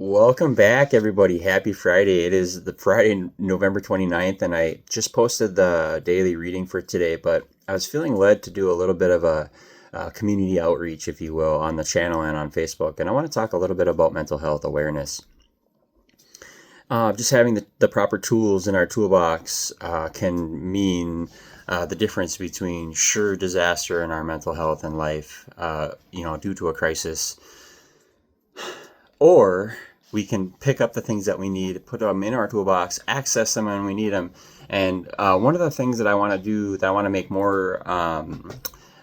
Welcome back, everybody. Happy Friday. It is the Friday, November 29th, and I just posted the daily reading for today, but I was feeling led to do a little bit of a community outreach, if you will, on the channel and on Facebook. And I want to talk a little bit about mental health awareness. Just having the proper tools in our toolbox can mean the difference between sure disaster in our mental health and life, due to a crisis, or we can pick up the things that we need, put them in our toolbox, access them when we need them. And one of the things that I want to do, that I want to make more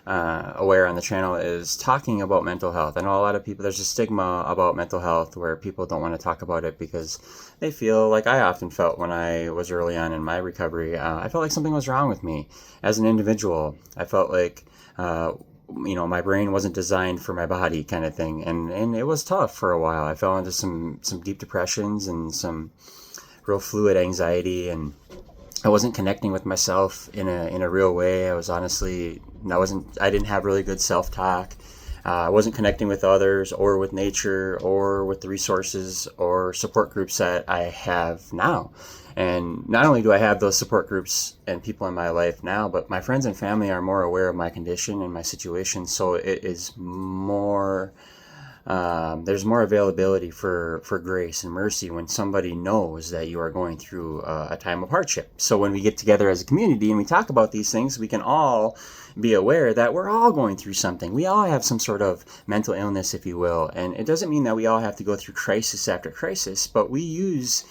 aware on the channel, is talking about mental health. I know a lot of people, there's a stigma about mental health where people don't want to talk about it because they feel like I often felt when I was early on in my recovery. I felt like something was wrong with me as an individual. I felt like my brain wasn't designed for my body, kind of thing. And it was tough for a while. I fell into some deep depressions and some real fluid anxiety, and I wasn't connecting with myself in a real way. I didn't have really good self-talk. I wasn't connecting with others or with nature or with the resources or support groups that I have now. And not only do I have those support groups and people in my life now, but my friends and family are more aware of my condition and my situation. So it is more, there's more availability for grace and mercy when somebody knows that you are going through a time of hardship. So when we get together as a community and we talk about these things, we can all be aware that we're all going through something. We all have some sort of mental illness, if you will. And it doesn't mean that we all have to go through crisis after crisis, but we use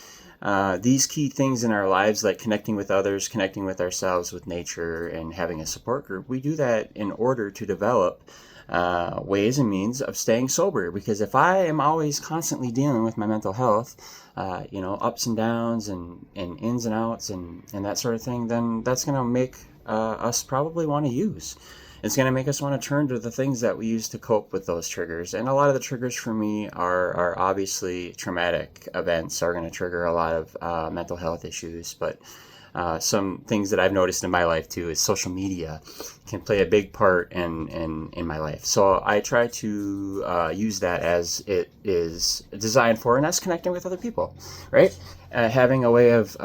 these key things in our lives, like connecting with others, connecting with ourselves, with nature, and having a support group. We do that in order to develop ways and means of staying sober. Because if I am always constantly dealing with my mental health, ups and downs and ins and outs and that sort of thing, then that's going to make us probably want to use. It's going to make us want to turn to the things that we use to cope with those triggers. And a lot of the triggers for me are obviously traumatic events are going to trigger a lot of mental health issues. But some things that I've noticed in my life too is social media can play a big part in my life. So I try to use that as it is designed for, and that's connecting with other people, right? Having a way of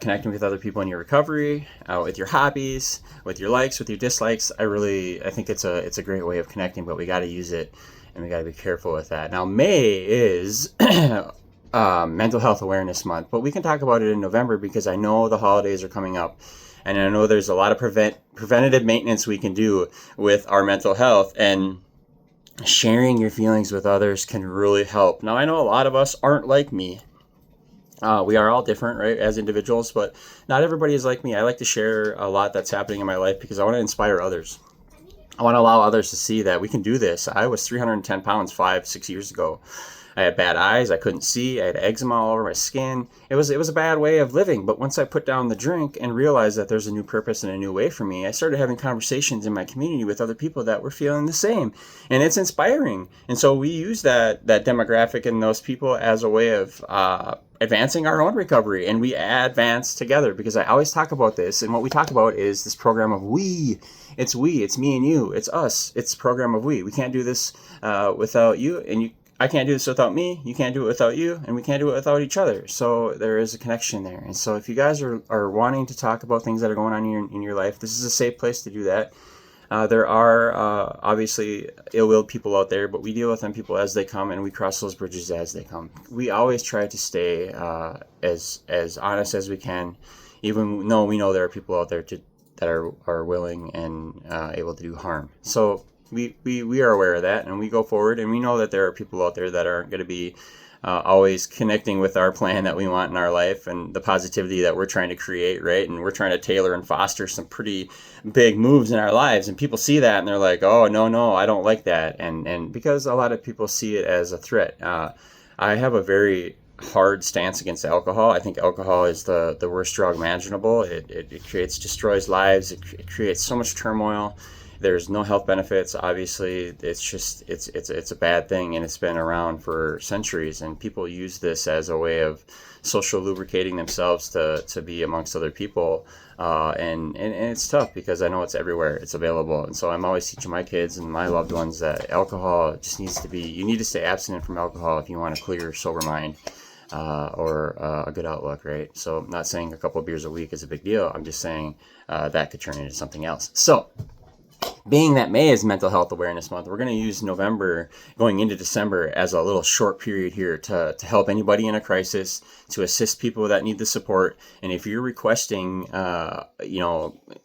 connecting with other people in your recovery, with your hobbies, with your likes, with your dislikes. I think it's a great way of connecting, but we got to use it and we got to be careful with that. Now, May is Mental Health Awareness Month, but we can talk about it in November because I know the holidays are coming up, and I know there's a lot of preventative maintenance we can do with our mental health, and sharing your feelings with others can really help. Now, I know a lot of us aren't like me. We are all different, right, as individuals, but not everybody is like me. I like to share a lot that's happening in my life because I want to inspire others. I want to allow others to see that we can do this. I was 310 pounds 5-6 years ago. I had bad eyes. I couldn't see. I had eczema all over my skin. It was a bad way of living. But once I put down the drink and realized that there's a new purpose and a new way for me, I started having conversations in my community with other people that were feeling the same. And it's inspiring. And so we use that demographic and those people as a way of advancing our own recovery, and we advance together, because I always talk about this, and what we talk about is this program of we. It's me and you. It's us. It's a program of we. We can't do this without you, and you. I can't do this without me. You can't do it without you, and we can't do it without each other. So there is a connection there. And so if you guys are wanting to talk about things that are going on in your life, this is a safe place to do that. There are obviously ill-willed people out there, but we deal with them people as they come, and we cross those bridges as they come. We always try to stay as honest as we can, even though we know there are people out there that are willing and able to do harm. So we are aware of that, and we go forward, and we know that there are people out there that aren't going to be always connecting with our plan that we want in our life and the positivity that we're trying to create, right? And we're trying to tailor and foster some pretty big moves in our lives, and people see that and they're like, oh, no, I don't like that. And because a lot of people see it as a threat. I have a very hard stance against alcohol. I think alcohol is the worst drug imaginable. It destroys lives. It creates so much turmoil. There's no health benefits. Obviously, it's just it's a bad thing, and it's been around for centuries. And people use this as a way of social lubricating themselves to be amongst other people. And it's tough because I know it's everywhere. It's available, and so I'm always teaching my kids and my loved ones that alcohol just needs to be. You need to stay abstinent from alcohol if you want a clear, sober mind. Or a good outlook, right? So I'm not saying a couple of beers a week is a big deal. I'm just saying that could turn into something else. So being that May is Mental Health Awareness Month, we're going to use November going into December as a little short period here to help anybody in a crisis, to assist people that need the support. And if you're requesting,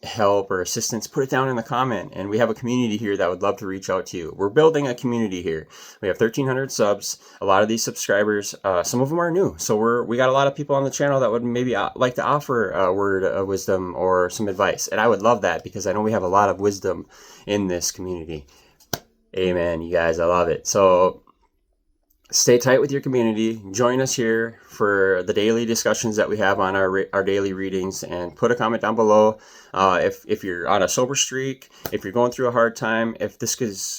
help or assistance, put it down in the comment. And we have a community here that would love to reach out to you. We're building a community here. We have 1,300 subs. A lot of these subscribers, some of them are new. So we got a lot of people on the channel that would maybe like to offer a word of wisdom or some advice. And I would love that because I know we have a lot of wisdom in this community. Amen, you guys. I love it. So stay tight with your community. Join us here for the daily discussions that we have on our daily readings, and put a comment down below if you're on a sober streak, if you're going through a hard time, if this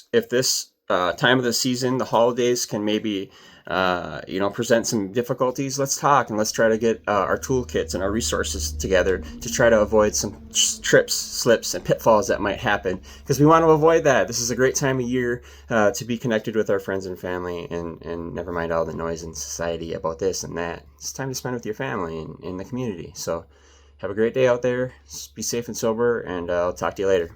time of the season, the holidays, can maybe present some difficulties. Let's talk and let's try to get our toolkits and our resources together to try to avoid some trips, slips, and pitfalls that might happen, because we want to avoid that. This is a great time of year to be connected with our friends and family, and never mind all the noise in society about this and that. It's time to spend with your family and in the community. So have a great day out there. Be safe and sober, and I'll talk to you later.